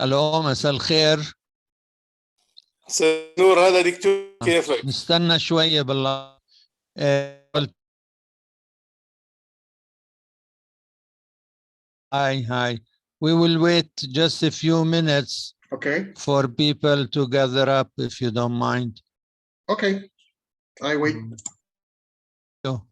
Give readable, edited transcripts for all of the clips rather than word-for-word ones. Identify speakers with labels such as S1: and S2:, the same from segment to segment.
S1: الو مساء الخير.
S2: نور، هذا دكتور كيفك؟
S1: نستنى شوية بالله. Hi. We will wait just a few minutes.
S3: Okay.
S1: For people to gather up, if you don't mind.
S3: Okay. I wait.
S1: So.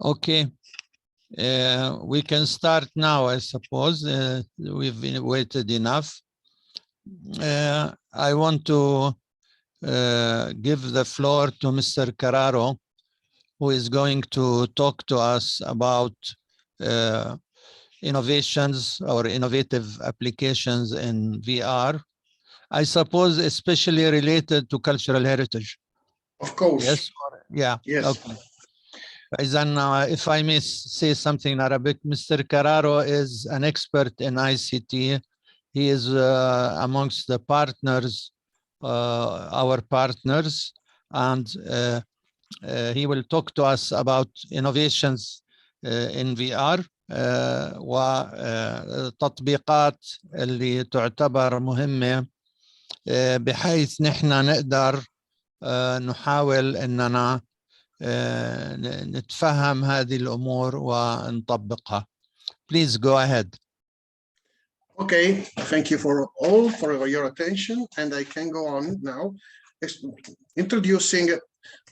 S1: Okay. We can start now, I suppose. We've waited enough. I want to give the floor to Mr. Kararro, who is going to talk to us about innovations or innovative applications in VR. I suppose especially related to cultural heritage.
S3: Of course.
S1: Yes. Yeah.
S3: Yes.
S1: Okay. If I may say something in Arabic, Mr. Kararro is an expert in ICT. He is amongst the partners, our partners, and he will talk to us about innovations in VR وتطبيقات اللي تعتبر مهمة بحيث نحن نقدر نحاول أننا نتفهم هذه الأمور ونطبقها. Please go ahead.
S3: Okay, thank you for all for your attention, and I can go on now introducing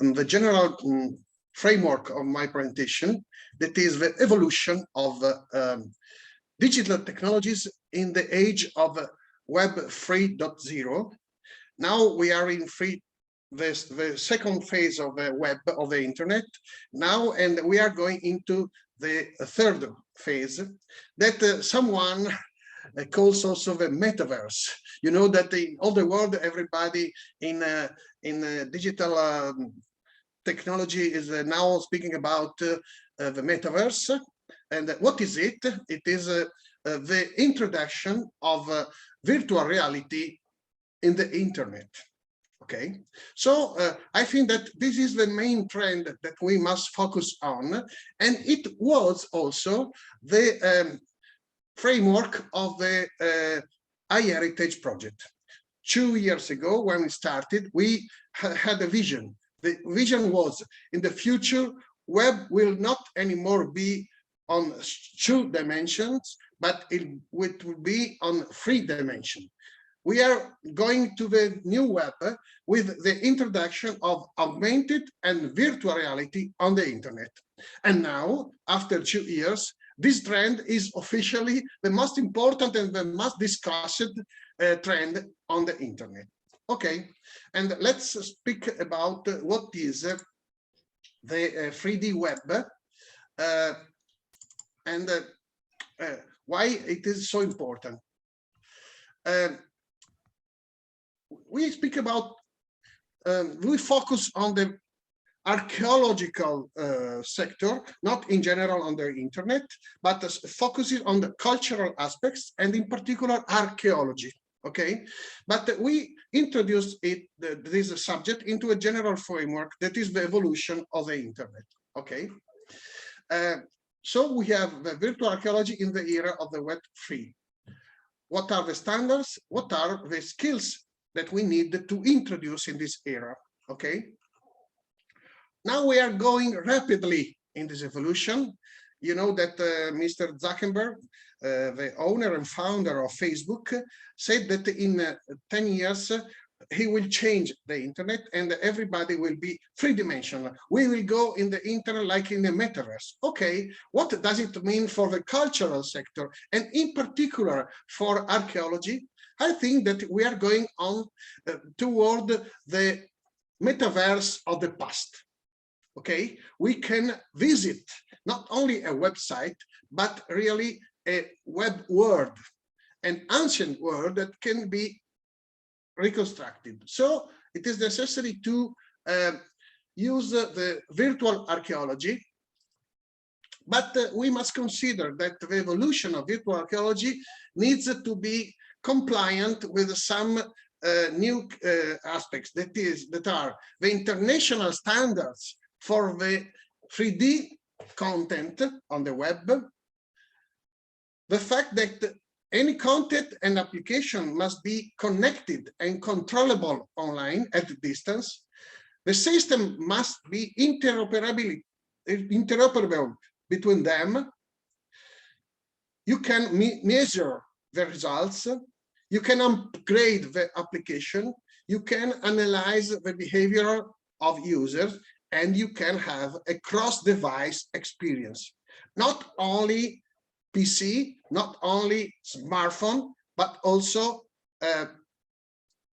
S3: the general framework of my presentation, that is the evolution of digital technologies in the age of Web 3.0. Now we are in the second phase of the web, of the internet now, and we are going into the third phase that someone calls also the metaverse. You know that in all the world, everybody in digital technology is now speaking about the metaverse. And what is it? It is the introduction of virtual reality in the internet. Okay, so I think that this is the main trend that we must focus on, and it was also the framework of the iHERITAGE project. 2 years ago, when we started, we had a vision. The vision was, in the future, web will not anymore be on 2 dimensions, but it will be on 3 dimensions. We are going to the new web with the introduction of augmented and virtual reality on the internet. And now, after 2 years, this trend is officially the most important and the most discussed trend on the internet. Okay, and let's speak about what is the 3D web and why it is so important. We speak about, we focus on the archaeological sector, not in general on the internet, but focusing on the cultural aspects and in particular archaeology. Okay, but we introduced this subject into a general framework that is the evolution of the internet. Okay, so we have the virtual archaeology in the era of the Web 3. What are the standards? What are the skills that we need to introduce in this era? Okay, now we are going rapidly in this evolution. You know that Mr. Zuckerberg, the owner and founder of Facebook, said that in 10 years he will change the internet and everybody will be 3-dimensional. We will go in the internet like in the metaverse. Okay, what does it mean for the cultural sector and in particular for archaeology? I think that we are going on toward the metaverse of the past. Okay, we can visit not only a website, but really a web world, an ancient world that can be reconstructed. So it is necessary to use the virtual archaeology, but we must consider that the evolution of virtual archaeology needs to be compliant with some new aspects that are the international standards for the 3D content on the web, the fact that any content and application must be connected and controllable online at a distance, the system must be interoperable between them. You can measure the results, you can upgrade the application, you can analyze the behavior of users, and you can have a cross-device experience. Not only PC, not only smartphone, but also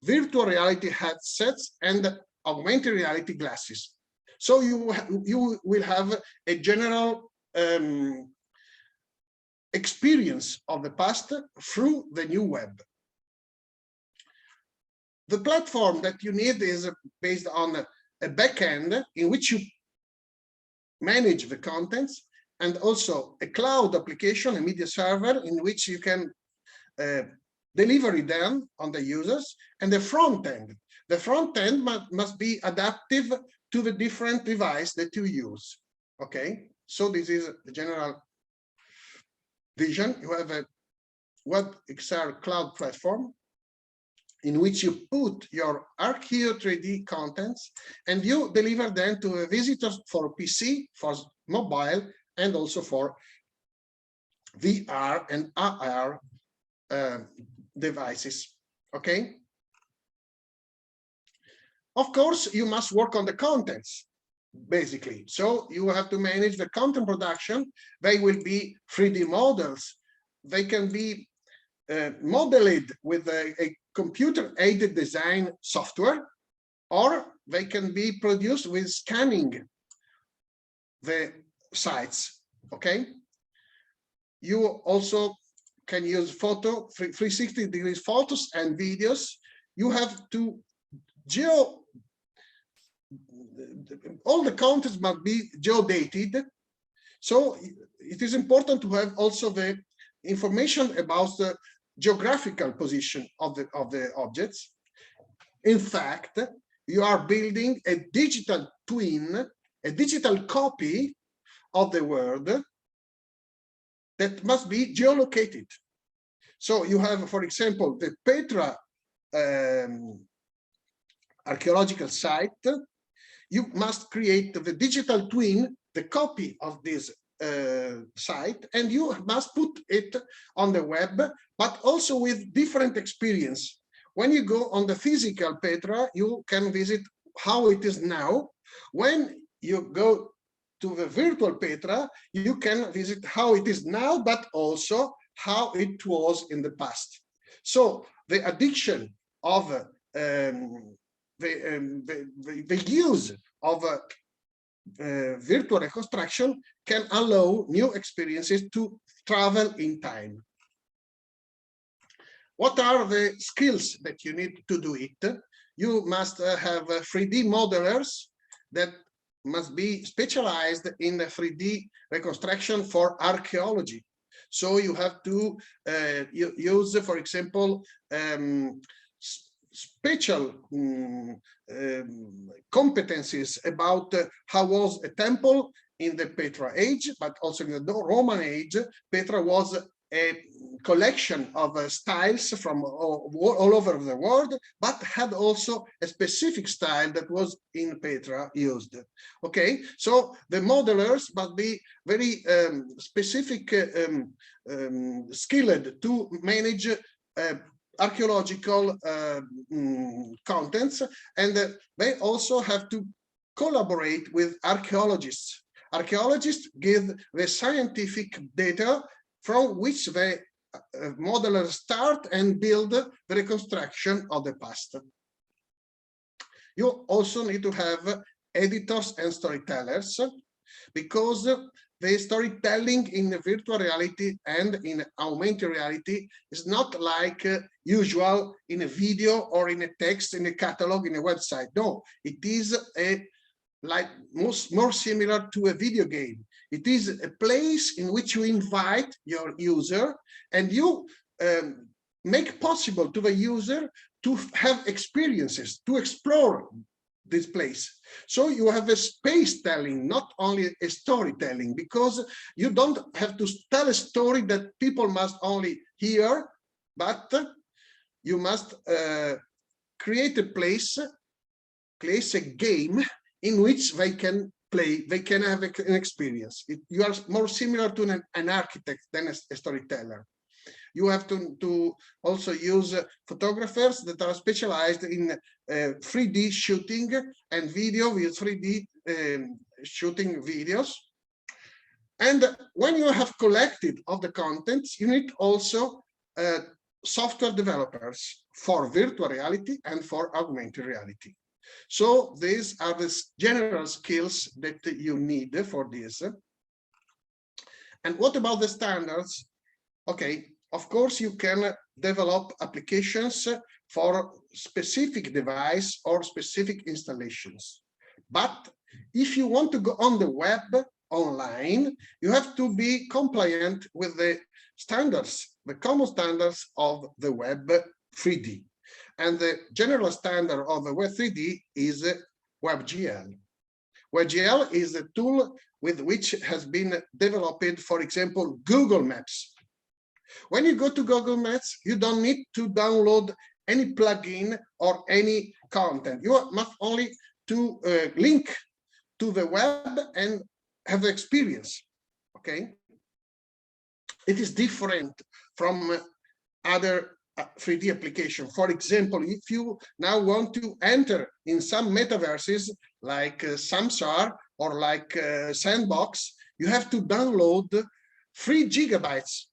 S3: virtual reality headsets and augmented reality glasses. So you will have a general experience of the past through the new web. The platform that you need is based on a backend in which you manage the contents, and also a cloud application, a media server in which you can deliver them on the users, and the front end. The front end must be adaptive to the different device that you use. Okay, so this is the general vision. You have a WebXR cloud platform in which you put your Archeo 3D contents and you deliver them to the visitors for PC, for mobile, and also for VR and AR devices. Okay. Of course, you must work on the contents, basically. So you have to manage the content production. They will be 3D models. They can be modeled with a computer-aided design software, or they can be produced with scanning the sites. Okay. You also can use 360 degrees photos and videos. You have to all the contents must be geodated. So it is important to have also the information about the geographical position of the objects. In fact, you are building a digital twin, a digital copy of the world that must be geolocated. So you have, for example, the Petra archaeological site. You must create the digital twin, the copy of this site, and you must put it on the web, but also with different experience. When you go on the physical Petra, you can visit how it is now. When you go to the virtual Petra, you can visit how it is now, but also how it was in the past. So the addiction of the use of virtual reconstruction can allow new experiences to travel in time. What are the skills that you need to do it? You must have 3D modelers that must be specialized in the 3D reconstruction for archaeology. So you have to use, for example, special competencies about how was a temple in the Petra age, but also in the Roman age. Petra was a collection of styles from all over the world, but had also a specific style that was in Petra used. Okay, so the modelers must be very specific, skilled to manage archaeological contents, and they also have to collaborate with archaeologists. Archaeologists give the scientific data from which the modelers start and build the reconstruction of the past. You also need to have editors and storytellers, because the storytelling in virtual reality and in augmented reality is not like usual in a video or in a text, in a catalog, in a website. No, it is more similar to a video game. It is a place in which you invite your user and you make possible to the user to have experiences, to explore this place. So you have a space telling, not only a storytelling, because you don't have to tell a story that people must only hear, but you must create a place, a game in which they can play, they can have an experience. You are more similar to an architect than a storyteller. You have to also use photographers that are specialized in 3D shooting and video with 3D shooting videos. And when you have collected all the contents, you need also software developers for virtual reality and for augmented reality. So these are the general skills that you need for this. And what about the standards? Okay, of course, you can develop applications for specific device or specific installations. But if you want to go on the web online, you have to be compliant with the standards, the common standards of the web 3D. And the general standard of the web 3D is WebGL. WebGL is a tool with which has been developed, for example, Google Maps. When you go to Google Maps, you don't need to download any plugin or any content. You must only to link to the web and have the experience. Okay, it is different from other 3D application. For example, if you now want to enter in some metaverses like Samsara or like Sandbox, you have to download 3 gigabytes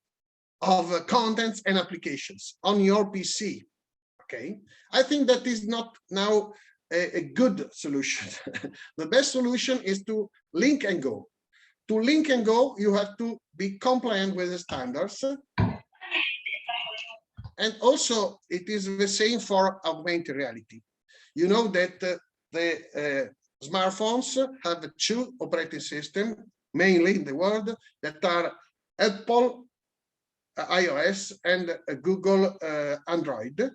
S3: of contents and applications on your PC. Okay, I think that is not now a good solution. The best solution is to link and go. To link and go, you have to be compliant with the standards. And also, it is the same for augmented reality. You know that the smartphones have 2 operating systems, mainly in the world, that are Apple iOS and Google Android.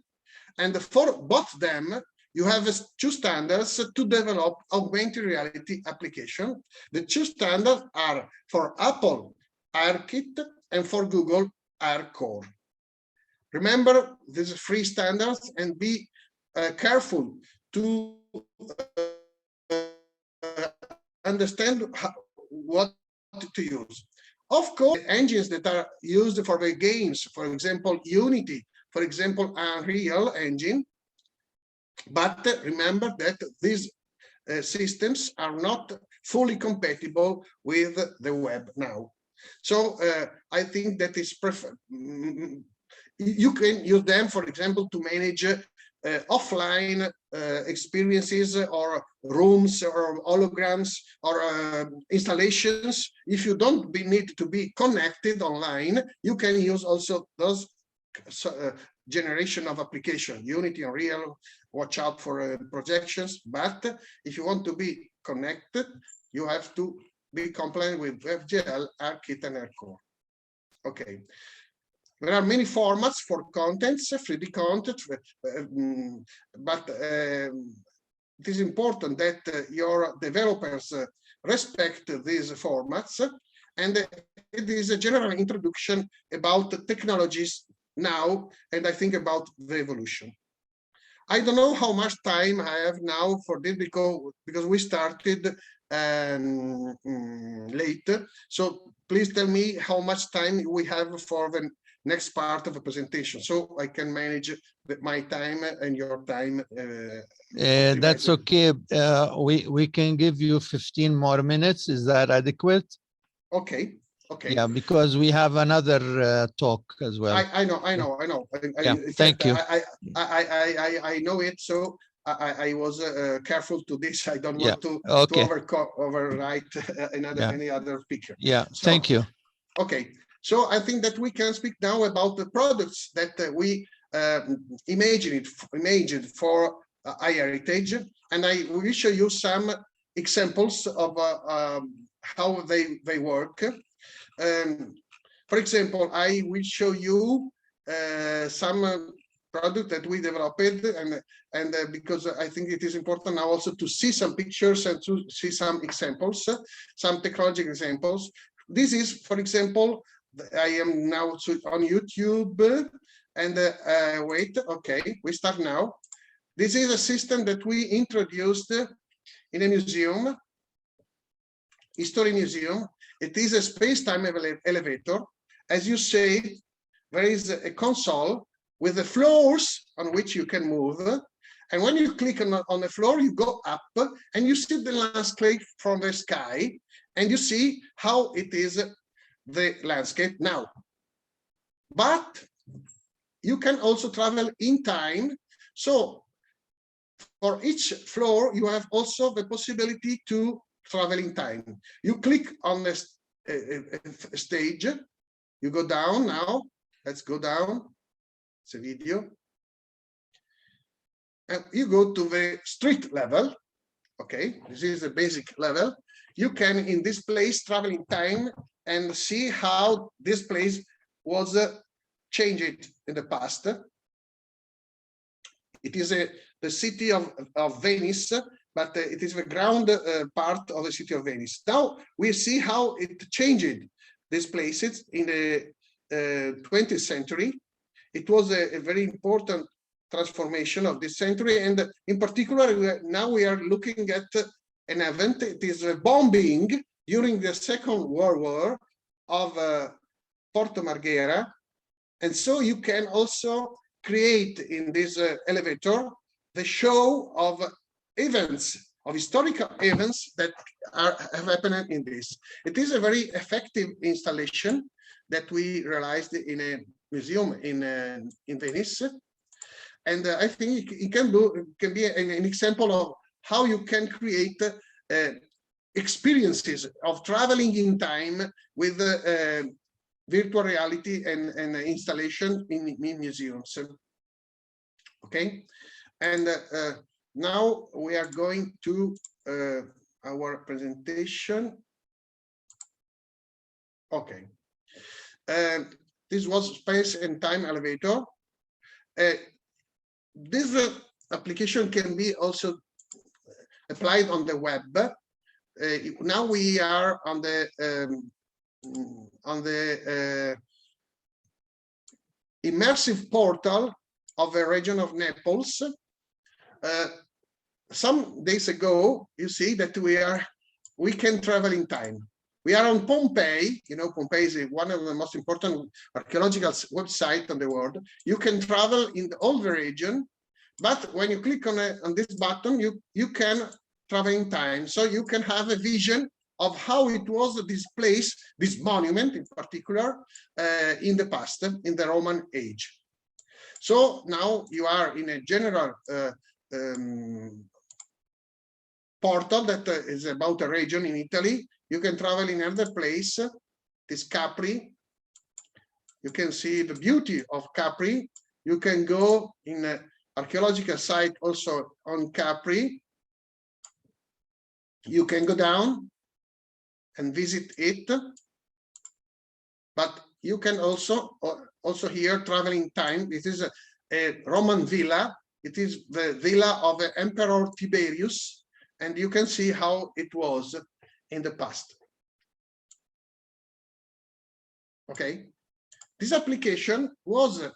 S3: And for both them, you have 2 standards to develop augmented reality application. The 2 standards are for Apple ARKit and for Google ARCore. Remember these 3 standards and be careful to understand what to use. Of course, engines that are used for the games, for example, Unity, for example, Unreal Engine. But remember that these systems are not fully compatible with the web now. So I think that is preferred. You can use them, for example, to manage offline experiences or rooms or holograms or installations. If you don't need to be connected online, you can use also those generation of application, Unity, Unreal. Watch out for projections. But if you want to be connected, you have to be compliant with WebGL, ARKit, and ARCore. Okay. There are many formats for contents, 3D content, but it is important that your developers respect these formats. And it is a general introduction about the technologies now, and I think about the evolution. I don't know how much time I have now for this because we started late. So please tell me how much time we have for the next part of the presentation, so I can manage my time and your time.
S1: That's okay. We can give you 15 more minutes. Is that adequate?
S3: Okay. Okay.
S1: Yeah, because we have another talk as well.
S3: I know.
S1: Yeah, thank you.
S3: I know it. So I was careful to this. I don't want to overwrite any other speaker.
S1: Yeah,
S3: so,
S1: thank you.
S3: Okay. So I think that we can speak now about the products that we imagined for iHERITAGE, and I will show you some examples of how they work. For example, I will show you some product that we developed, and because I think it is important now also to see some pictures and to see some examples, some technological examples. This is, for example, I am now on YouTube, and wait, okay, we start now. This is a system that we introduced in a museum, history museum. It is a space-time elevator. As you say, there is a console with the floors on which you can move, And when you click on the floor, you go up and you see the landscape from the sky, and you see how it is the landscape now. But you can also travel in time. So for each floor, you have also the possibility to travel in time. You click on the stage, you go down now. Let's go down. It's a video. And you go to the street level. Okay, this is the basic level. You can, in this place, travel in time and see how this place was changed in the past. It is the city of Venice, but it is the ground part of the city of Venice. Now we see how it changed these places in the 20th century. It was a very important transformation of this century, and in particular, now we are looking at an event. It is a bombing during the Second World War of Porto Marghera, and so you can also create in this elevator the show of events, of historical events that have happened in this. It is a very effective installation that we realized in a museum in Venice, and I think it can be an example of how you can create experiences of traveling in time with virtual reality and installation in museums. Okay, and now we are going to our presentation. Okay, this was space and time elevator. This application can be also applied on the web. Now we are on the immersive portal of the region of Naples. Some days ago, you see that we can travel in time. We are on Pompeii. You know, Pompeii is one of the most important archaeological websites on the world. You can travel in all the region, but when you click on this button, you can travel in time. So you can have a vision of how it was this place, this monument in particular, in the past, in the Roman age. So now you are in a general portal that is about a region in Italy. You can travel in another place, this Capri. You can see the beauty of Capri. You can go in an archaeological site also on Capri. You can go down and visit it, but you can also here travel in time. This is a Roman villa. It is the villa of the Emperor Tiberius, and you can see how it was in the past. Okay, this application was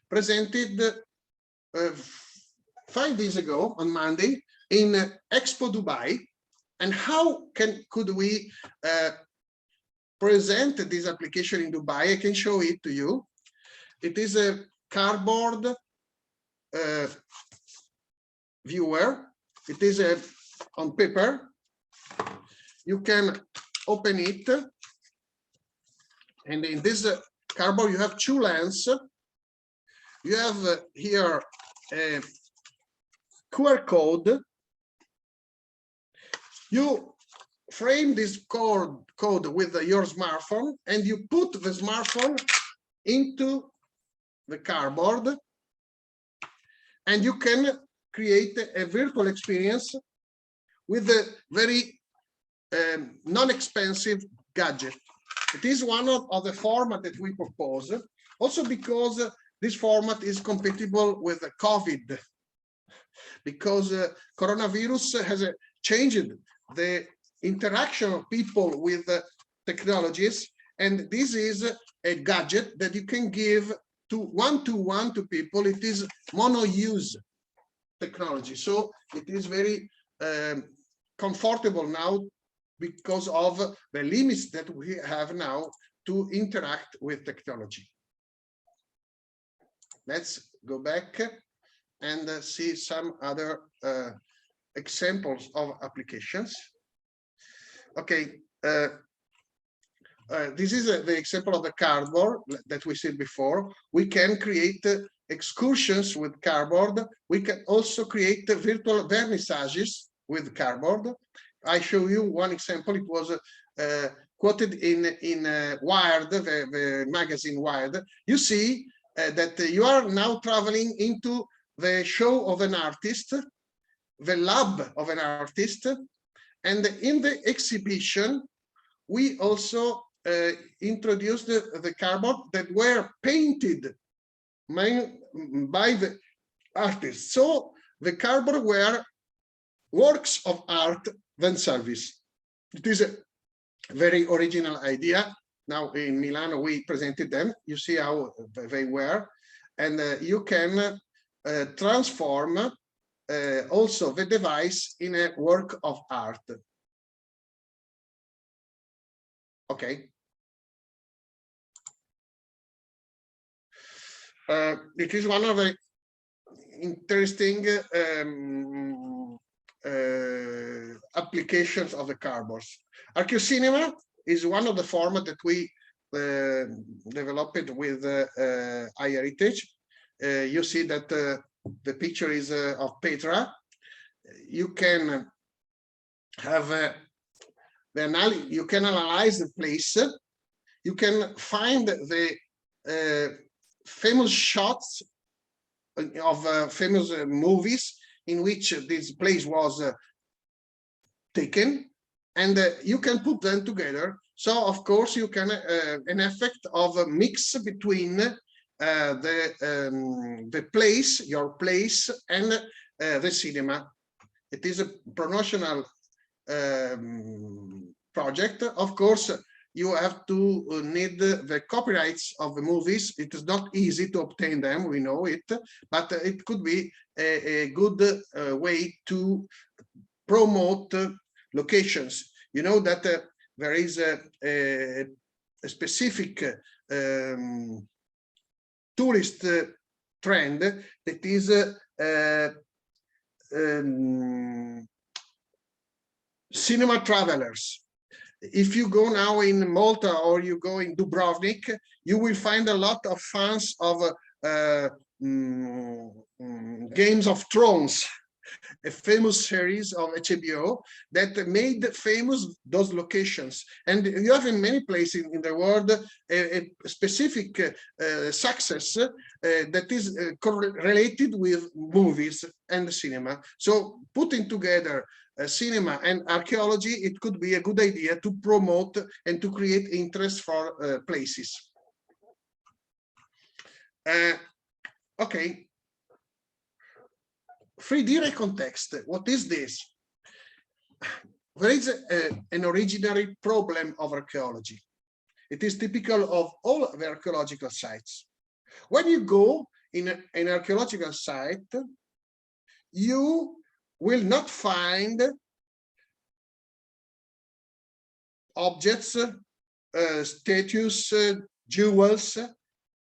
S3: presented 5 days ago on Monday in Expo Dubai. And how could we present this application in Dubai? I can show it to you. It is a cardboard viewer. It is on paper. You can open it, and in this cardboard you have 2 lenses. You have here a QR code. You frame this code with your smartphone, and you put the smartphone into the cardboard, and you can create a virtual experience with a very non-expensive gadget. It is one of the format that we propose, also because this format is compatible with COVID, because coronavirus has changed the interaction of people with technologies, and this is a gadget that you can give to one-to-one to people. It is mono-use technology, so it is very comfortable now because of the limits that we have now to interact with technology. Let's go back and see some other examples of applications. Okay, this is the example of the cardboard that we said before. We can create excursions with cardboard. We can also create virtual vernissages with cardboard. I show you one example. It was quoted in Wired, the magazine Wired. You see that you are now traveling into the show of an artist, the lab of an artist, and in the exhibition, we also introduced the cardboard that were painted by the artists. So the cardboard were works of art themselves. It is a very original idea. Now in Milan, we presented them. You see how they were. And you can transform also the device in a work of art. Okay. It is one of the interesting applications of the cardboards. Archeocinema is one of the formats that we developed with iHERITAGE. You see that the picture is of Petra. You can have you can analyze the place. You can find the famous shots of famous movies in which this place was taken, and you can put them together. So of course you can an effect of a mix between the place, your place, and the cinema. It is a promotional project. Of course, you have to need the copyrights of the movies. It is not easy to obtain them, we know it, but it could be a good way to promote locations. You know that there is a specific tourist trend that is cinema travelers. If you go now in Malta or you go in Dubrovnik, you will find a lot of fans of Games of Thrones, a famous series of HBO that made famous those locations. And you have in many places in the world a specific success that is related with movies and cinema. So putting together cinema and archaeology, it could be a good idea to promote and to create interest for places. Okay. 3D recontext, what is this? There is an originary problem of archaeology. It is typical of all the archaeological sites. When you go in an archaeological site, you will not find objects, statues, jewels,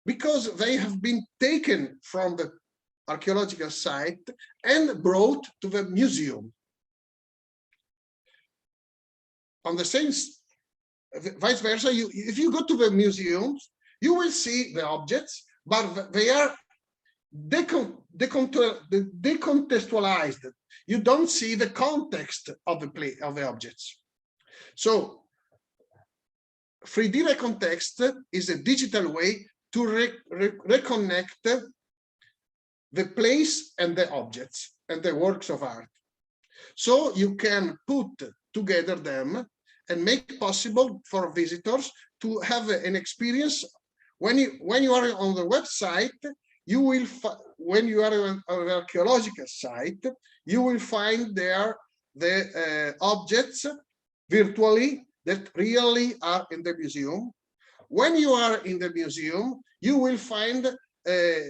S3: because they have been taken from the archaeological site and brought to the museum. On the same, vice versa, if you go to the museums, you will see the objects, but they are decontextualized. You don't see the context of the objects. So 3D recontext is a digital way to reconnect the place and the objects and the works of art. So you can put together them and make possible for visitors to have an experience. When you are on the website, you will, when you are on an archaeological site, you will find there the objects virtually that really are in the museum. When you are in the museum, you will find,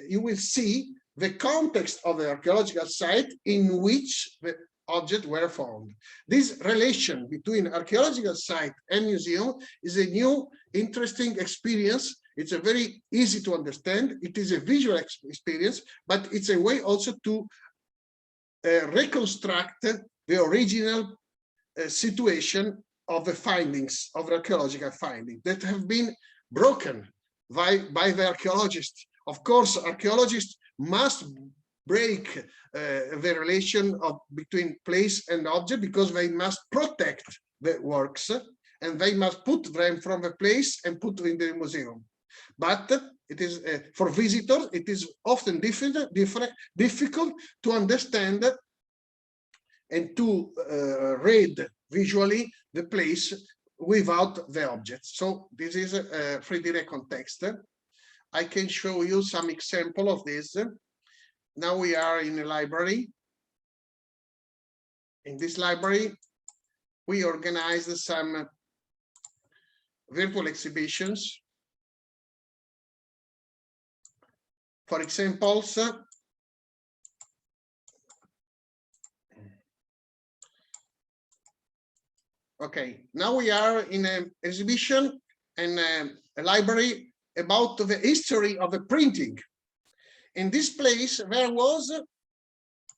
S3: you will see the context of the archaeological site in which the objects were found. This relation between archaeological site and museum is a new interesting experience It's a very easy to understand. It is a visual experience, but it's a way also to reconstruct the original situation of the findings, of archaeological findings that have been broken by the archaeologists. Of course, archaeologists must break the relation between place and object, because they must protect the works and they must put them from the place and put in the museum. But it is for visitors, it is often difficult to understand and to read visually the place without the objects. So this is a 3D context. I can show you some example of this. Now we are in a library. In this library, we organized some virtual exhibitions. For examples, okay, now we are in an exhibition and a library about the history of the printing. In this place, there was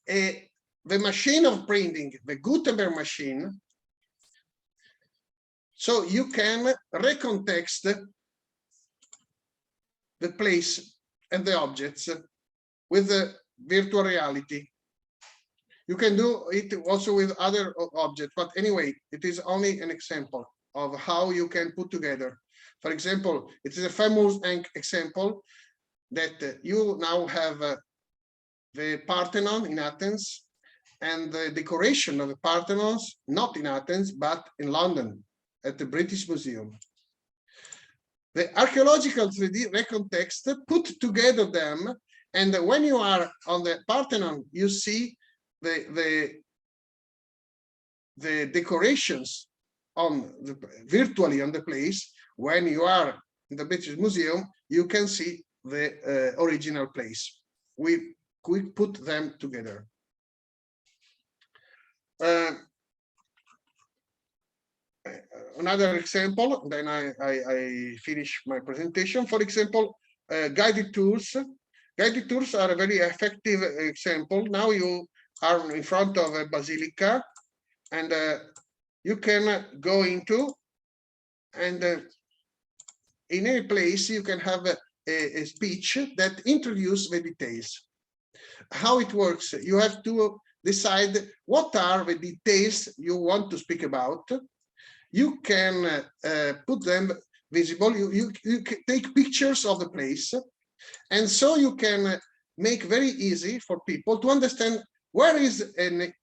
S3: the machine of printing, the Gutenberg machine. So you can recontext the place and the objects with the virtual reality. You can do it also with other objects, but anyway, it is only an example of how you can put together. For example, it is a famous example that you now have the Parthenon in Athens and the decoration of the Parthenons, not in Athens, but in London at the British Museum. The archaeological 3D recontext put together them, and when you are on the Parthenon, you see the decorations on the virtually on the place. When you are in the British Museum, you can see the original place. We put them together. Another example, then I finish my presentation. For example, guided tours. Guided tours are a very effective example. Now you are in front of a basilica, and you can go into, and in any place you can have a speech that introduces the details. How it works, you have to decide what are the details you want to speak about. You can put them visible. You can take pictures of the place, and so you can make very easy for people to understand where is a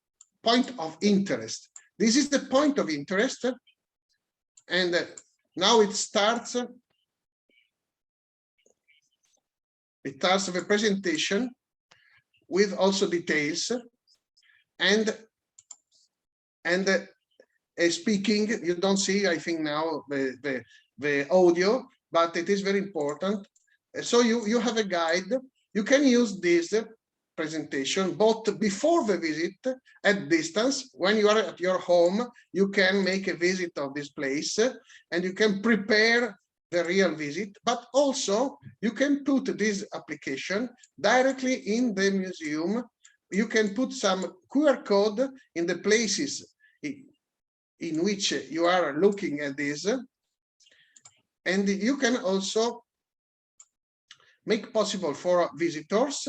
S3: point of interest. This is the point of interest, and now it starts. It starts the presentation with also details and speaking. You don't see, I think now, the audio, but it is very important. So you have a guide. You can use this presentation both before the visit, at distance. When you are at your home, you can make a visit of this place and you can prepare the real visit, but also you can put this application directly in the museum. You can put some QR code in the places in which you are looking at this, and you can also make possible for visitors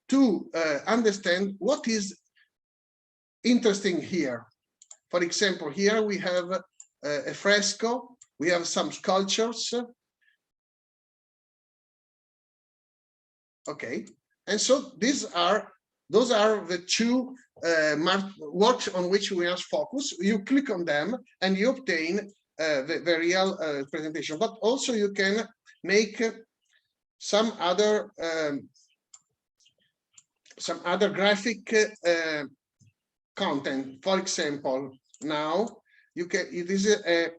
S3: to understand what is interesting here. For example, here we have a fresco, we have some sculptures. Okay, and so those are the two works on which we must focus. You click on them and you obtain the real presentation, but also you can make some other graphic content. For example, now you can, it is a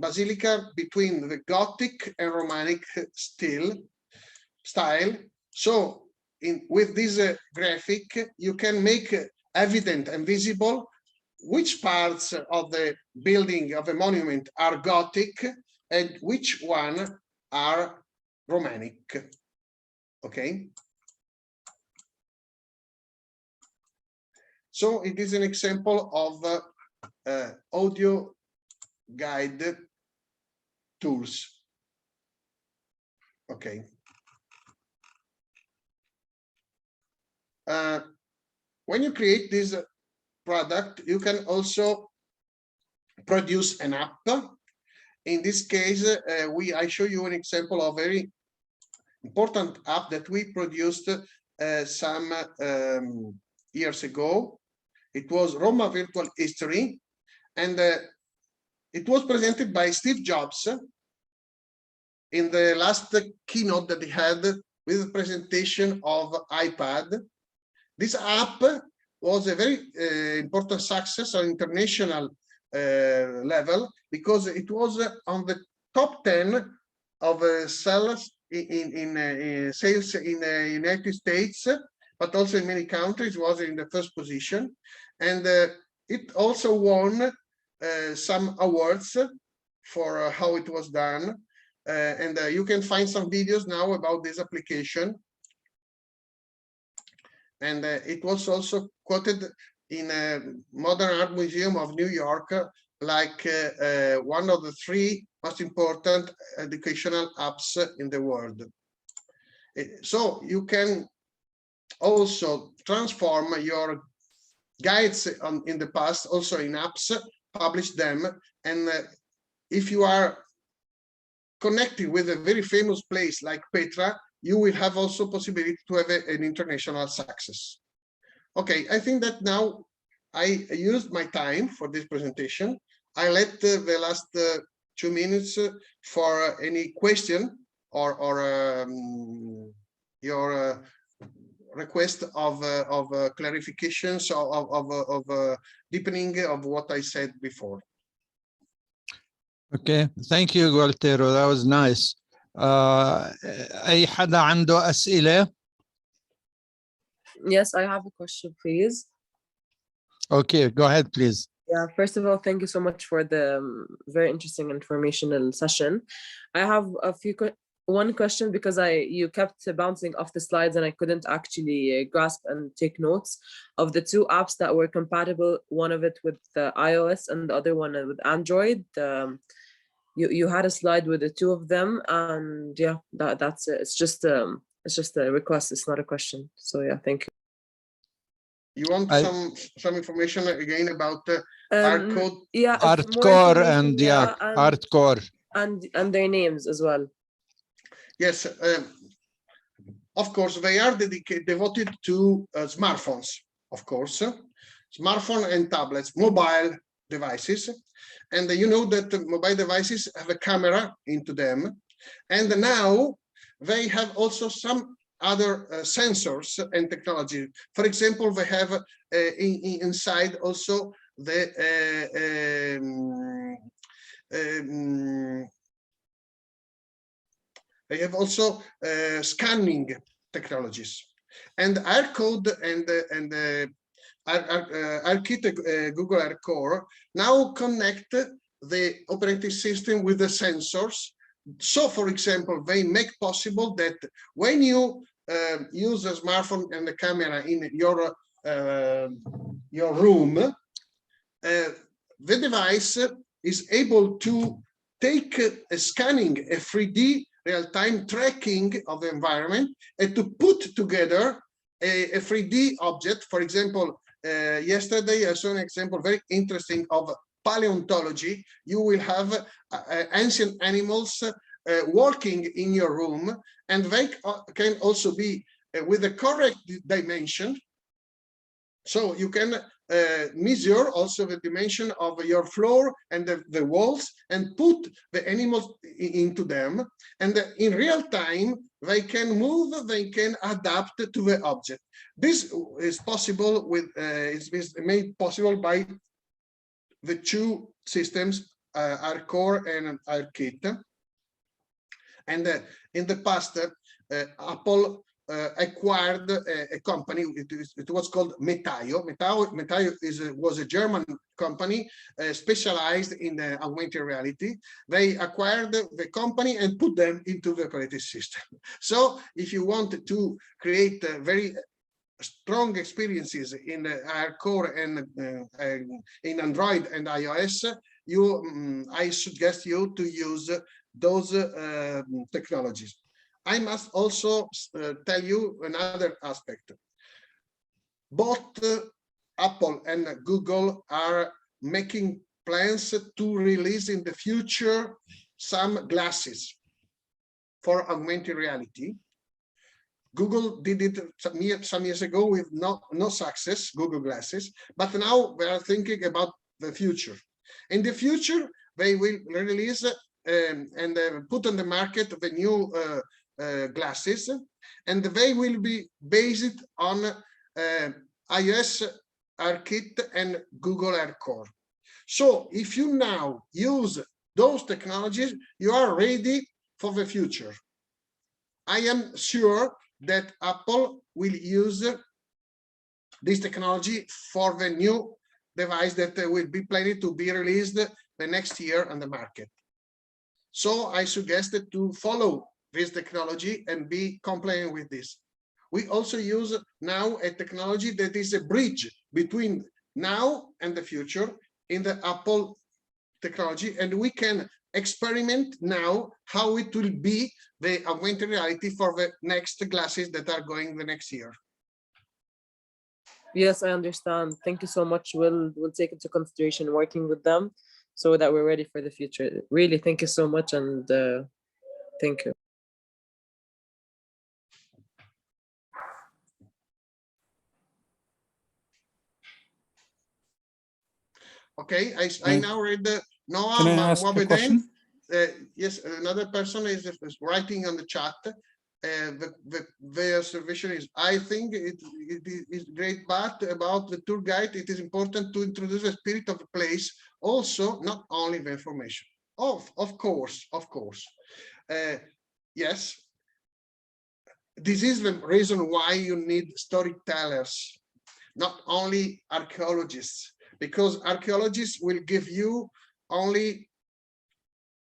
S3: basilica between the Gothic and Romantic style. So with this graphic, you can make evident and visible which parts of the building of the monument are Gothic and which one are Romanic. Okay. So it is an example of audio guide tools. Okay. When you create this product, you can also produce an app. In this case, I show you an example of very important app that we produced some years ago. It was Roma Virtual History, and it was presented by Steve Jobs in the last keynote that he had with the presentation of iPad. This app was a very important success on international level because it was on the top 10 of sales in sales in the United States, but also in many countries. Was in the first position, and it also won some awards for how it was done. And you can find some videos now about this application. And it was also quoted in a Modern Art Museum of New York, like one of the 3 most important educational apps in the world. So you can also transform your guides in the past also in apps, publish them, and if you are connected with a very famous place like Petra, you will have also possibility to have an international success. Okay, I think that now I used my time for this presentation. I let the last 2 minutes for any question or your request of clarifications of deepening of what I said before.
S1: Okay, thank you, Gualtiero. That was nice. أي حدا عنده أسئلة?
S4: Yes, I have a question, please.
S1: Okay, go ahead, please.
S4: Yeah, first of all, thank you so much for the very interesting informational session. I have one question because you kept bouncing off the slides and I couldn't actually grasp and take notes of the 2 apps that were compatible, one of it with the iOS and the other one with Android. You had a slide with the 2 of them, and yeah, that's it. It's just a request, it's not a question. So yeah, thank you.
S3: You want some information again about ARTCode?
S4: Yeah,
S1: ARTCore and ARTCore
S4: and their names as well.
S3: Yes, of course, they are devoted to smartphones, of course, smartphone and tablets, mobile devices. And you know that mobile devices have a camera into them. And now they have also some other sensors and technology. For example, they have inside also the they have also scanning technologies, and ARTCode and Google ARTCore now connect the operating system with the sensors. So, for example, they make possible that when you use a smartphone and the camera in your room, the device is able to take a scanning, a 3D real-time tracking of the environment, and to put together a 3D object. For example, yesterday I saw an example very interesting of paleontology. You will have ancient animals walking in your room, and they can also be with the correct dimension. So you can measure also the dimension of your floor and the walls and put the animals into them. And in real time, they can move, they can adapt to the object. This is possible with, is made possible by the 2 systems, ARTCore and ARTKit. And in the past, Apple acquired a company. It was called Metaio. Metaio was a German company specialized in augmented reality. They acquired the company and put them into the operating system. So if you want to create very strong experiences in our core and in Android and iOS, I suggest you to use those technologies. I must also tell you another aspect. Both Apple and Google are making plans to release in the future some glasses for augmented reality. Google did it some years ago with no success, Google Glasses, but now they are thinking about the future. In the future, they will release and put on the market the new glasses, and they will be based on iOS ARKit and Google AirCore. So if you now use those technologies, you are ready for the future. I am sure that Apple will use this technology for the new device that will be planned to be released the next year on the market. So I suggested to follow this technology and be compliant with this. We also use now a technology that is a bridge between now and the future in the Apple technology, and we can experiment now how it will be the augmented reality for the next glasses that are going the next year.
S4: Yes, I understand. Thank you so much. We'll take into consideration working with them so that we're ready for the future. Really, thank you so much, and thank you.
S3: Okay, I now read the Noah.
S5: Can I ask a question?
S3: Yes, another person is writing on the chat. The observation is, I think it is great, but about the tour guide, it is important to introduce the spirit of the place, also, not only the information. Of course. Yes. This is the reason why you need storytellers, not only archaeologists, because archaeologists will give you only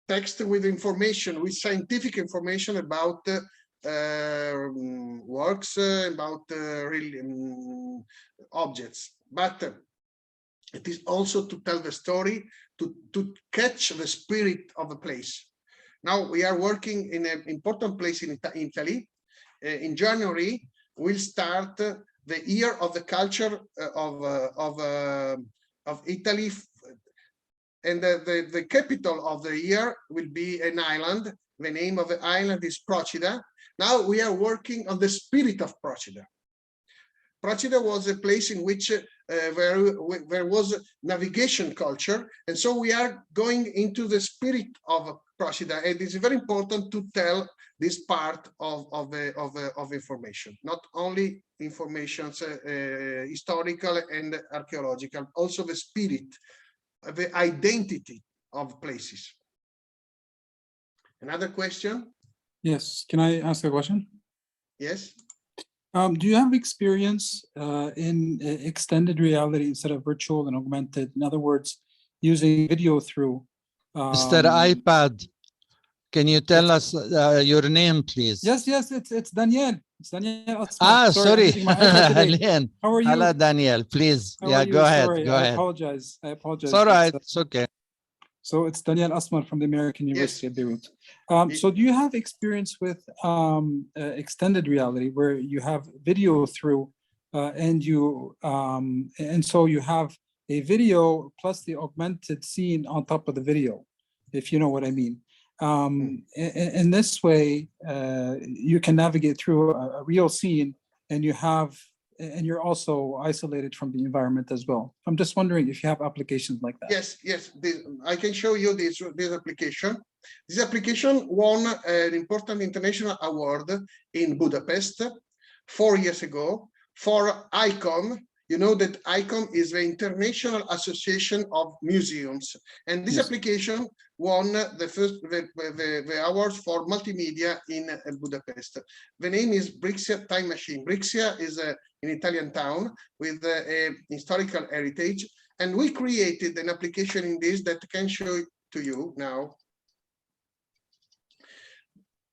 S3: text with information, with scientific information about works, about real objects. But it is also to tell the story, to catch the spirit of a place. Now we are working in an important place in Italy. In January, we'll start the year of the culture of Italy, and the capital of the year will be an island. The name of the island is Procida. Now we are working on the spirit of Procida. Procida was a place in which there was navigation culture, and so we are going into the spirit of Procida, and it's very important to tell this part of information, not only information historical and archaeological, also the spirit, the identity of places. Another question?
S5: Yes, can I ask a question?
S3: Yes.
S5: Do you have experience in extended reality instead of virtual and augmented? In other words, using video through.
S1: Mr. iPad, can you tell us your name, please?
S5: Yes, it's Daniel. It's Daniel.
S1: Sorry.
S5: How are you?
S1: Hello, Daniel. Please,
S5: How
S1: go ahead.
S5: Sorry,
S1: go
S5: I
S1: ahead.
S5: apologize.
S1: It's all right. It's okay.
S5: So it's Daniel Asmar from the American University of Beirut. So do you have experience with extended reality where you have video through and so you have a video plus the augmented scene on top of the video, if you know what I mean? In this way, you can navigate through a real scene, and you're also isolated from the environment as well. I'm just wondering if you have applications like that.
S3: Yes. I can show you this application. This application won an important international award in Budapest 4 years ago for ICON. you know that ICOM is the International Association of Museums, and this
S5: Yes.
S3: application won the award for multimedia in Budapest. The name is Brixia Time Machine. Brixia is an Italian town with a historical heritage, and we created an application in this that can show it to you now.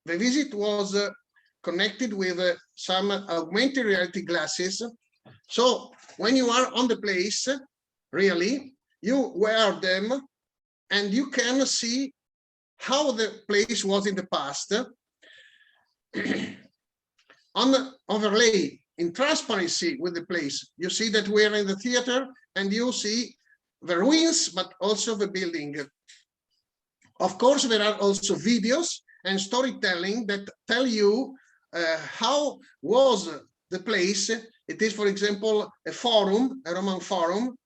S3: The visit was connected with some augmented reality glasses. So when you are on the place, really, you wear them and you can see how the place was in the past. On the overlay in transparency with the place, you see that we are in the theater and you see the ruins, but also the building. Of course, there are also videos and storytelling that tell you how was the place. It is, for example, a forum, a Roman forum,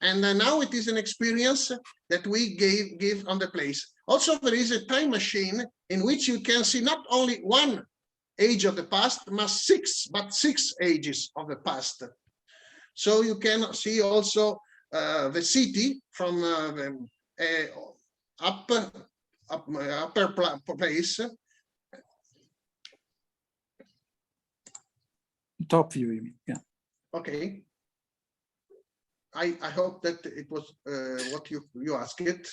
S3: and now it is an experience that we give on the place. Also, there is a time machine in which you can see not only one age of the past, but six ages of the past. So you can see also the city from upper place.
S5: Top view, you mean? Yeah.
S3: Okay. I hope that it was what you asked it.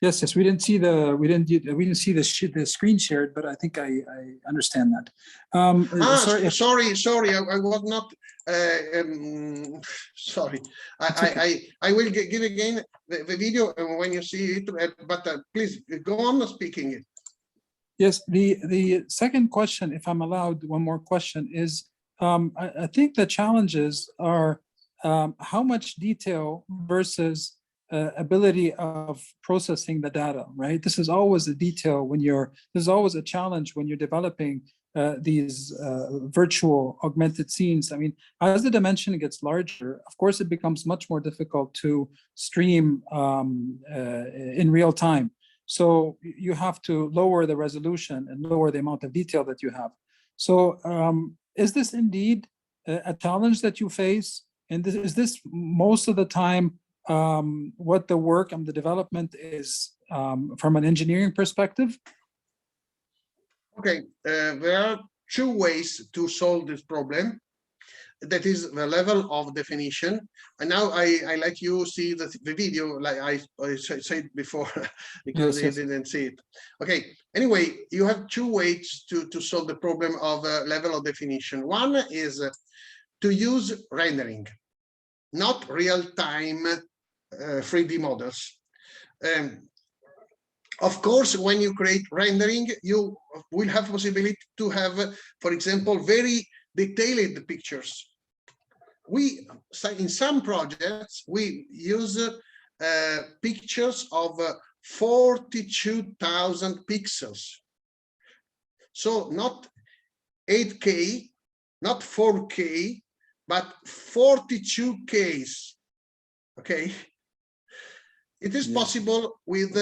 S5: Yes, yes. We didn't see the screen shared, but I think I understand that.
S3: Sorry. I was not. Sorry. I will give again the video when you see it. But please go on speaking.
S5: Yes. The second question, if I'm allowed, one more question is. I think the challenges are how much detail versus ability of processing the data, right? This is always a detail this is always a challenge when you're developing these virtual augmented scenes. I mean, as the dimension gets larger, of course, it becomes much more difficult to stream in real time. So you have to lower the resolution and lower the amount of detail that you have. So is this indeed a challenge that you face? And is this most of the time what the work and the development is from an engineering perspective?
S3: Okay, there are two ways to solve this problem. That is the level of definition. And now I let you see the video, like I said before, because you didn't see it. Okay, anyway, you have two ways to solve the problem of level of definition. One is to use rendering, not real-time 3D models. Of course, when you create rendering, you will have possibility to have, for example, very detailed pictures. In some projects, we use pictures of 42,000 pixels. So not 8K, not 4K, but 42Ks, okay? It is possible with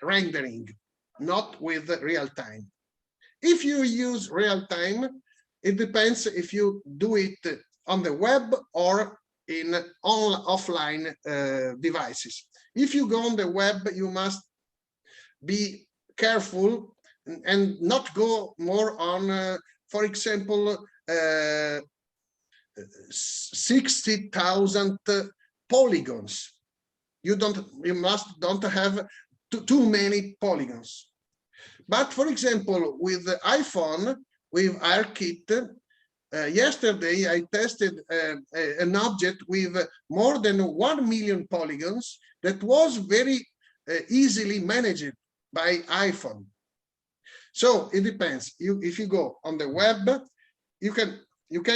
S3: rendering, not with real time. If you use real time, it depends if you do it on the web or in offline devices. If you go on the web, you must be careful and not go more on, for example, 60,000 polygons. You don't have too many polygons. But for example, with the iPhone, with ARKit, yesterday I tested an object with more than 1 million polygons that was very easily managed by iPhone. So it depends. If you go on the web, you can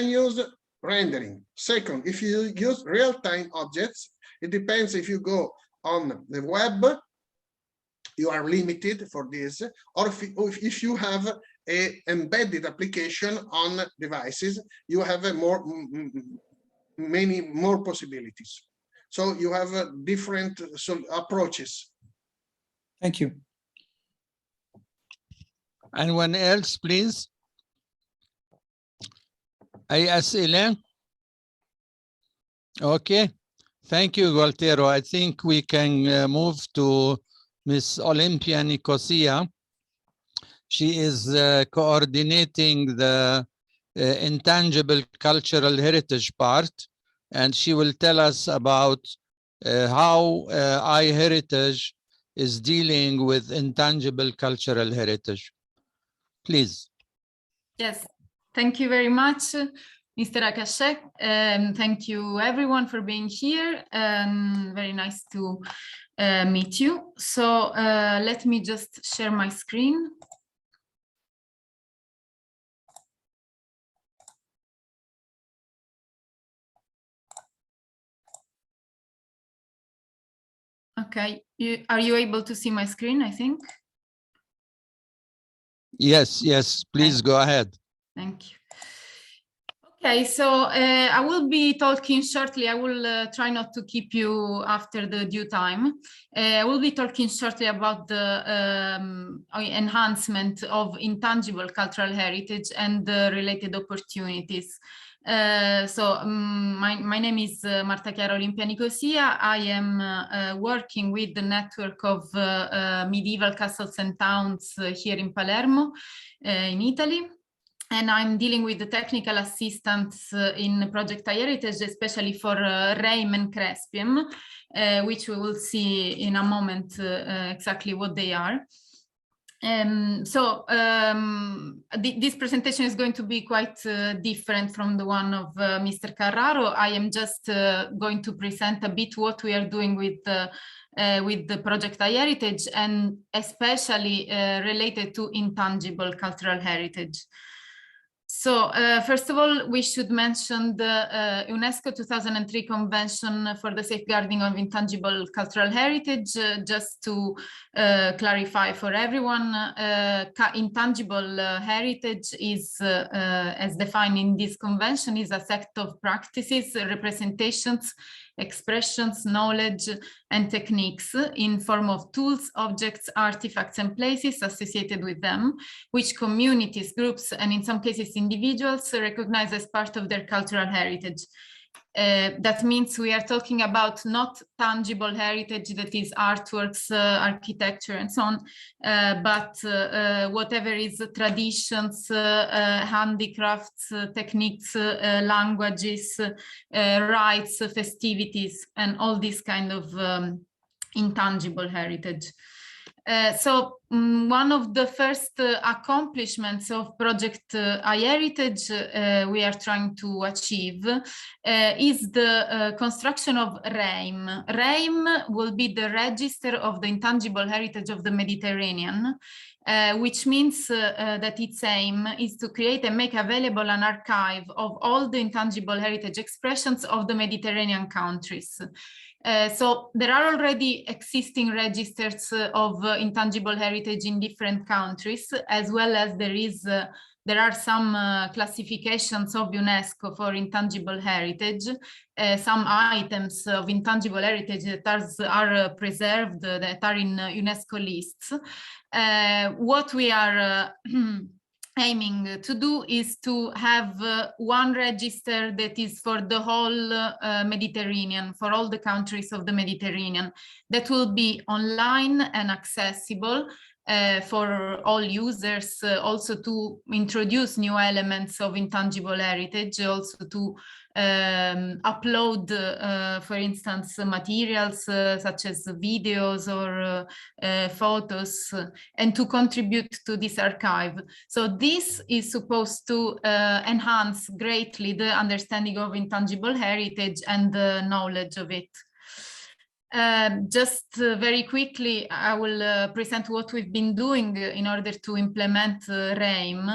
S3: use rendering. Second, if you use real-time objects, it depends. If you go on the web, you are limited for this, or if you have a embedded application on devices, you have many more possibilities. So you have different approaches.
S5: Thank you.
S1: Anyone else, please? أي أسئلة؟ Okay, thank you, Gualtiero. I think we can move to Miss Olympia Nicosia. She is coordinating the intangible cultural heritage part, and she will tell us about how iHERITAGE is dealing with intangible cultural heritage. Please.
S6: Yes, thank you very much, Mr. Akashek. Thank you everyone for being here. Very nice to meet you. So let me just share my screen. Okay, are you able to see my screen, I think?
S1: Yes, yes, please go ahead.
S6: Thank you. Okay, so I will be talking shortly. I will try not to keep you after the due time. I will be talking shortly about the enhancement of intangible cultural heritage and the related opportunities. My name is Marta Chiara Olimpia Nicosia. I am working with the network of medieval castles and towns here in Palermo, in Italy. And I'm dealing with the technical assistants in Project iHERITAGE, especially for REIM and Crespium, which we will see in a moment exactly what they are. This presentation is going to be quite different from the one of Mr. Kararro. I am just going to present a bit what we are doing with the Project iHERITAGE, and especially related to intangible cultural heritage. So first of all, we should mention the UNESCO 2003 Convention for the Safeguarding of Intangible Cultural Heritage. Just to clarify for everyone, intangible heritage is, as defined in this convention, is a set of practices, representations, expressions, knowledge, and techniques in form of tools, objects, artifacts, and places associated with them, which communities, groups, and in some cases individuals recognize as part of their cultural heritage. That means we are talking about not tangible heritage, that is artworks, architecture, and so on, but whatever is traditions, handicrafts, techniques, languages, rites, festivities, and all this kind of intangible heritage. One of the first accomplishments of Project iHERITAGE we are trying to achieve is the construction of REIM. REIM will be the Register of the Intangible Heritage of the Mediterranean, which means that its aim is to create and make available an archive of all the intangible heritage expressions of the Mediterranean countries. So there are already existing registers of intangible heritage in different countries, as well as there are some classifications of UNESCO for intangible heritage, some items of intangible heritage that are preserved, that are in UNESCO lists. What we are aiming to do is to have one register that is for the whole Mediterranean, for all the countries of the Mediterranean, that will be online and accessible for all users, also to introduce new elements of intangible heritage, also to upload, for instance, materials such as videos or photos, and to contribute to this archive. So this is supposed to enhance greatly the understanding of intangible heritage and the knowledge of it. Just very quickly, I will present what we've been doing in order to implement REIM.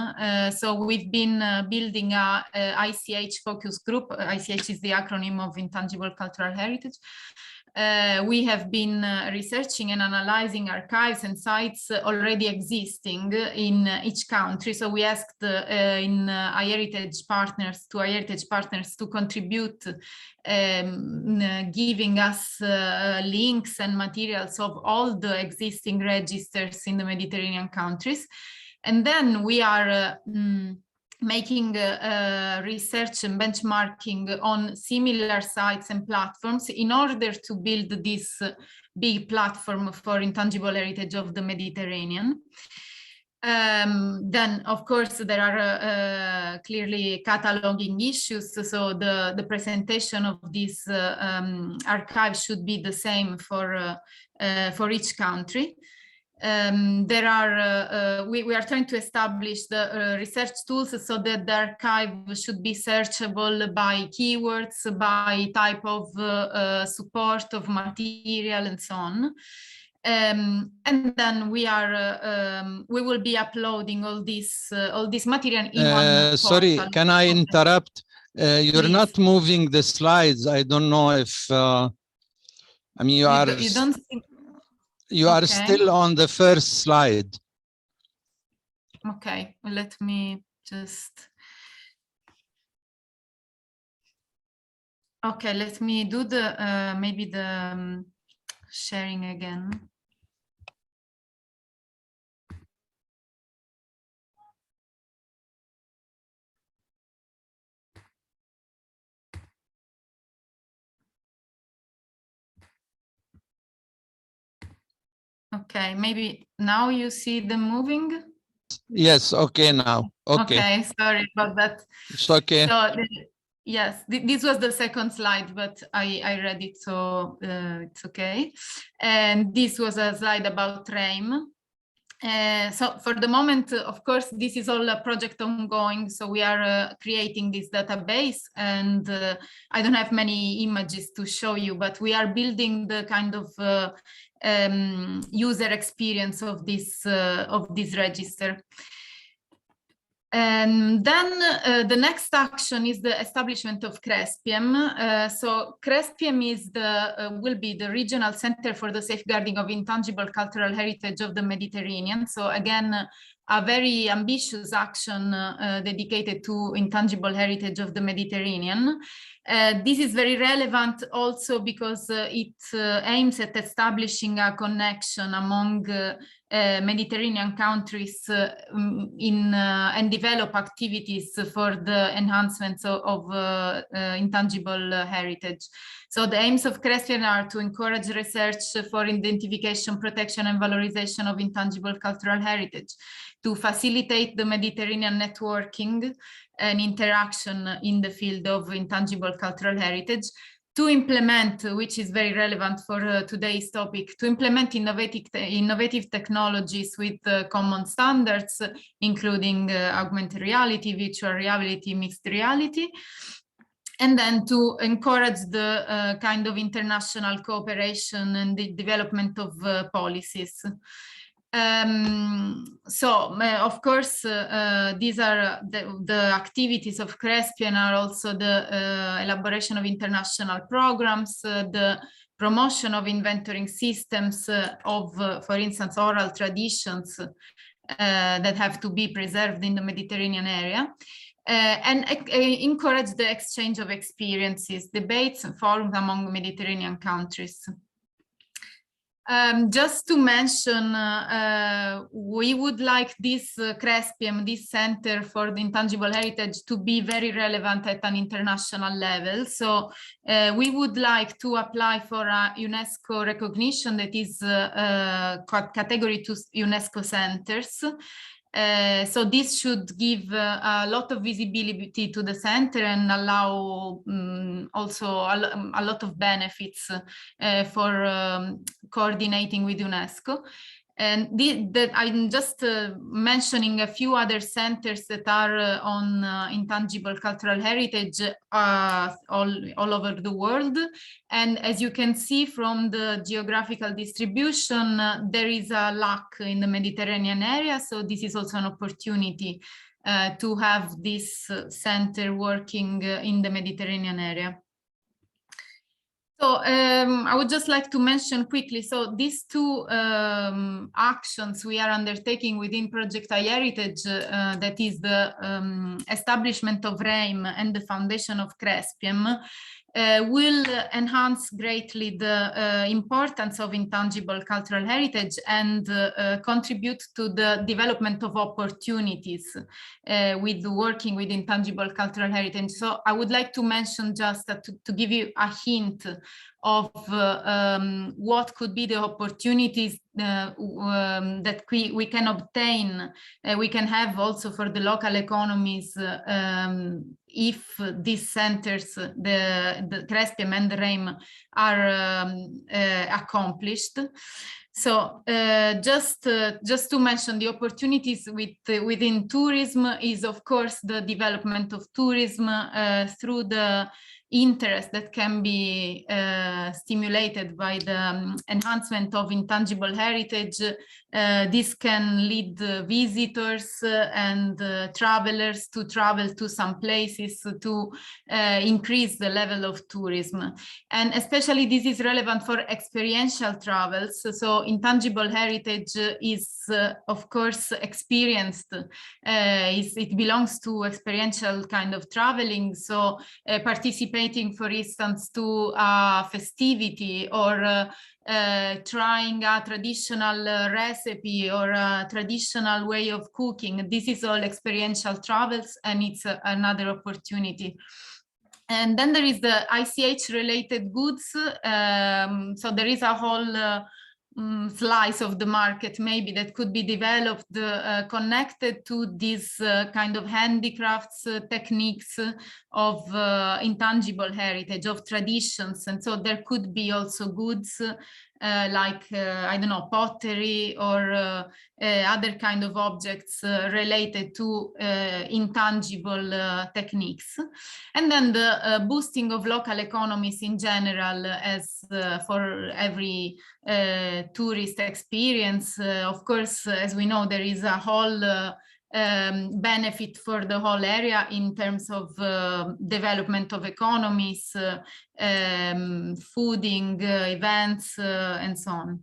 S6: So we've been building a ICH focus group. ICH is the acronym of Intangible Cultural Heritage. We have been researching and analyzing archives and sites already existing in each country. So we asked in iHERITAGE partners to contribute, giving us links and materials of all the existing registers in the Mediterranean countries. And then we are making research and benchmarking on similar sites and platforms in order to build this big platform for intangible heritage of the Mediterranean. Then, of course, there are clearly cataloging issues. So the presentation of this archive should be the same for each country. We are trying to establish the research tools so that the archive should be searchable by keywords, by type of support of material, and so on. And then we will be uploading all this material in one
S1: sorry,
S6: portal.
S1: can I interrupt? You're
S6: Please.
S1: not moving the slides. I don't know if I mean you are
S6: Okay.
S1: still on the first slide.
S6: Okay, let me just. Okay, let me do the maybe the sharing again. Okay, maybe now you see them moving.
S1: Yes, okay now. Okay.
S6: Okay, sorry about that.
S1: It's okay.
S6: So yes, this was the second slide, but I read it, so it's okay. And this was a slide about RAIM. So for the moment, of course, this is all a project ongoing. So we are creating this database, and I don't have many images to show you, but we are building the kind of user experience of this register. And then the next action is the establishment of CRESPIEM. So CRESPIEM is will be the regional center for the safeguarding of intangible cultural heritage of the Mediterranean. So again, a very ambitious action dedicated to intangible heritage of the Mediterranean. This is very relevant also because it aims at establishing a connection among Mediterranean countries and develop activities for the enhancements of intangible heritage. So the aims of CRESPIEM are to encourage research for identification, protection, and valorization of intangible cultural heritage, to facilitate the Mediterranean networking and interaction in the field of intangible cultural heritage, to implement, which is very relevant for today's topic, to implement innovative technologies with common standards, including augmented reality, virtual reality, mixed reality, and then to encourage the kind of international cooperation and the development of policies. Of course, these are the activities of CRESPIEM are also the elaboration of international programs, the promotion of inventorying systems of, for instance, oral traditions that have to be preserved in the Mediterranean area. And encourage the exchange of experiences, debates, and forums among Mediterranean countries. Just to mention, we would like this CRESPIEM, this Center for the Intangible Heritage, to be very relevant at an international level. So we would like to apply for a UNESCO recognition that is category 2 UNESCO centers. So this should give a lot of visibility to the center and allow also a lot of benefits for coordinating with UNESCO. And I'm just mentioning a few other centers that are on intangible cultural heritage all over the world. And as you can see from the geographical distribution, there is a lack in the Mediterranean area. So this is also an opportunity to have this center working in the Mediterranean area. So I would just like to mention quickly, so these two actions we are undertaking within Project iHERITAGE, that is the establishment of RAIM and the foundation of CRESPIEM, will enhance greatly the importance of intangible cultural heritage and contribute to the development of opportunities with working with intangible cultural heritage. So I would like to mention just to give you a hint of what could be the opportunities that we can obtain, we can have also for the local economies if these centers, the Crespium and the REIM, are accomplished. So just to mention the opportunities within tourism is, of course, the development of tourism through the interest that can be stimulated by the enhancement of intangible heritage. This can lead visitors and travelers to travel to some places to increase the level of tourism. And especially this is relevant for experiential travels. So intangible heritage is, of course, experienced. It belongs to experiential kind of traveling. So participating, for instance, to a festivity or trying a traditional recipe or a traditional way of cooking. This is all experiential travels, and it's another opportunity. And then there is the ICH related goods. So there is a whole slice of the market maybe that could be developed connected to these kind of handicrafts techniques of intangible heritage, of traditions. And so there could be also goods like, I don't know, pottery or other kind of objects related to intangible techniques. And then the boosting of local economies in general, as for every tourist experience. Of course, as we know, there is a whole benefit for the whole area in terms of development of economies, fooding, events, and so on.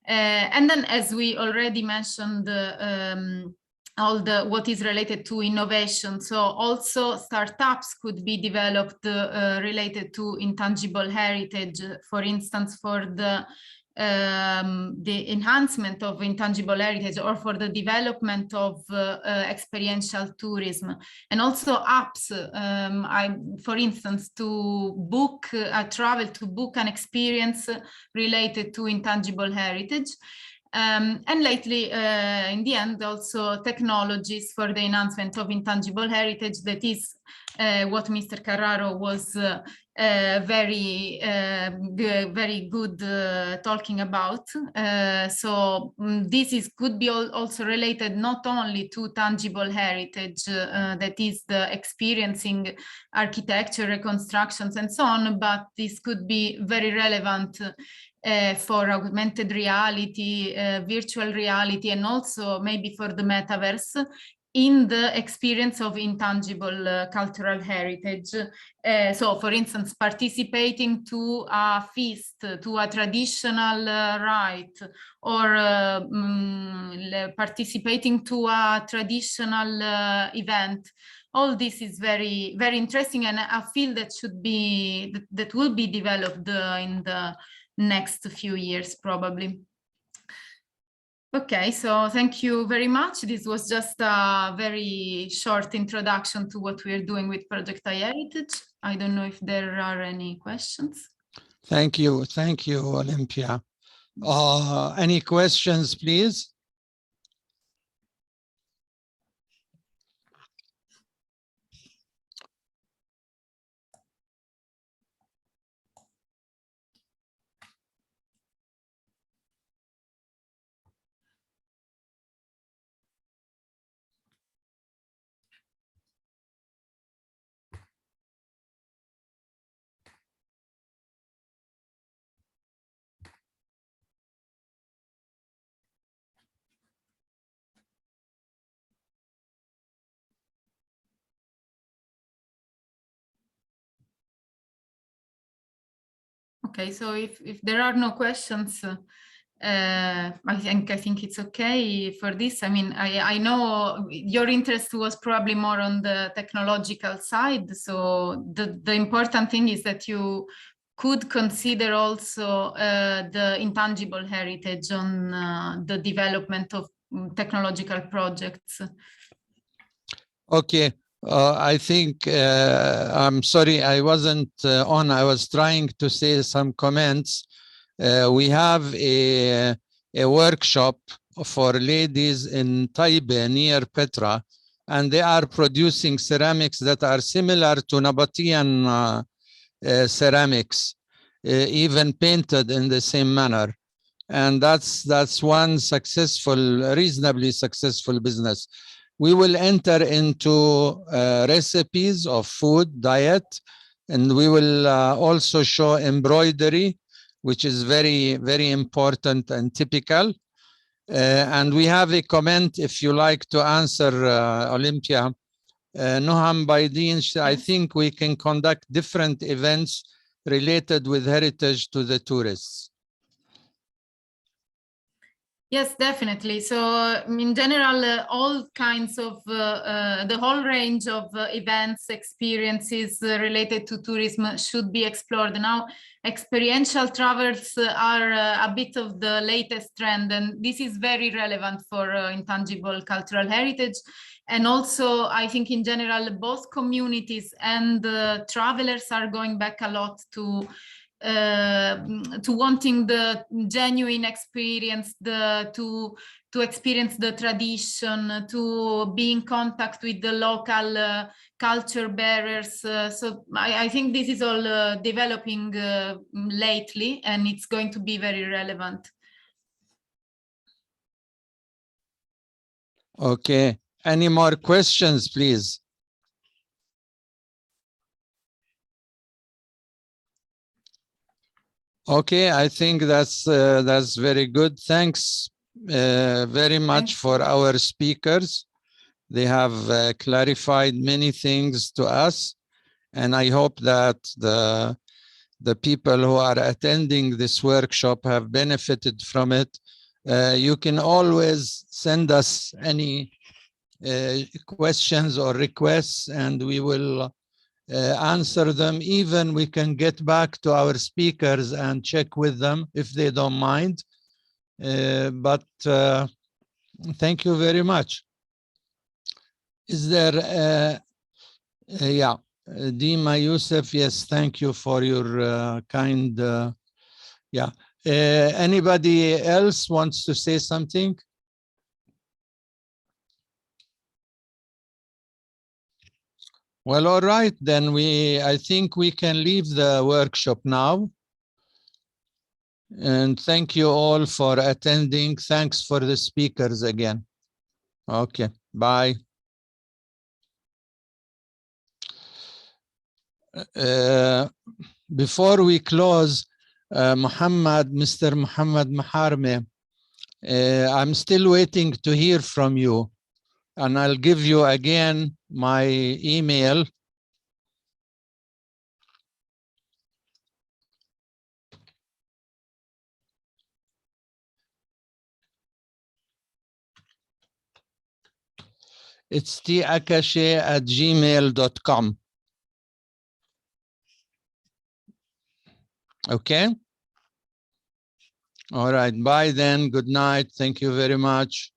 S6: And then, as we already mentioned, all the what is related to innovation. So also startups could be developed related to intangible heritage, for instance, for the enhancement of intangible heritage or for the development of experiential tourism, and also apps, for instance, to book a travel, to book an experience related to intangible heritage. And lately, in the end, also technologies for the enhancement of intangible heritage. That is what Mr. Kararro was very good talking about. So this could be also related not only to tangible heritage, that is the experiencing architecture, reconstructions, and so on, but this could be very relevant for augmented reality, virtual reality, and also maybe for the metaverse in the experience of intangible cultural heritage. So, for instance, participating to a feast, to a traditional rite, or participating to a traditional event. All this is very, very interesting, and I feel that that will be developed in the next few years, probably. Okay, so thank you very much. This was just a very short introduction to what we're doing with Project iHERITAGE. I don't know if there are any questions.
S1: Thank you, Olympia. Any questions, please?
S6: Okay, so if there are no questions, I think it's okay for this. I mean, I know your interest was probably more on the technological side. So the important thing is that you could consider also the intangible heritage on the development of technological projects.
S1: Okay. I think, I'm sorry, I wasn't on. I was trying to say some comments. We have a workshop for ladies in Taipei near Petra, and they are producing ceramics that are similar to Nabatean ceramics, even painted in the same manner. And that's one successful, reasonably successful business. We will enter into recipes of food, diet, and we will also show embroidery, which is very, very important and typical. And we have a comment, if you like to answer, Olympia. Noham Baidin, I think we can conduct different events related with heritage to the tourists.
S6: Yes, definitely. So in general, all kinds of, the whole range of events, experiences related to tourism should be explored. Now, experiential travels are a bit of the latest trend, and this is very relevant for intangible cultural heritage. And also, I think in general, both communities and travelers are going back a lot to wanting the genuine experience, to experience the tradition, to be in contact with the local culture bearers. So I think this is all developing lately, and it's going to be very relevant.
S1: Okay. Any more questions, please? Okay, I think that's very good. Thanks very much for our speakers. They have clarified many things to us, and I hope that the people who are attending this workshop have benefited from it. You can always send us any questions or requests, and we will answer them. Even we can get back to our speakers and check with them if they don't mind. But thank you very much. Is there, yeah, Dima Youssef, yes, thank you for your kind, yeah. Anybody else wants to say something? Well, all right, then I think we can leave the workshop now. And thank you all for attending. Thanks for the speakers again. Okay, bye. Before we close, Mr. Muhammad Maharme, I'm still waiting to hear from you. And I'll give you again my email. It's takashe@gmail.com. Okay? All right. Bye then. Good night. Thank you very much.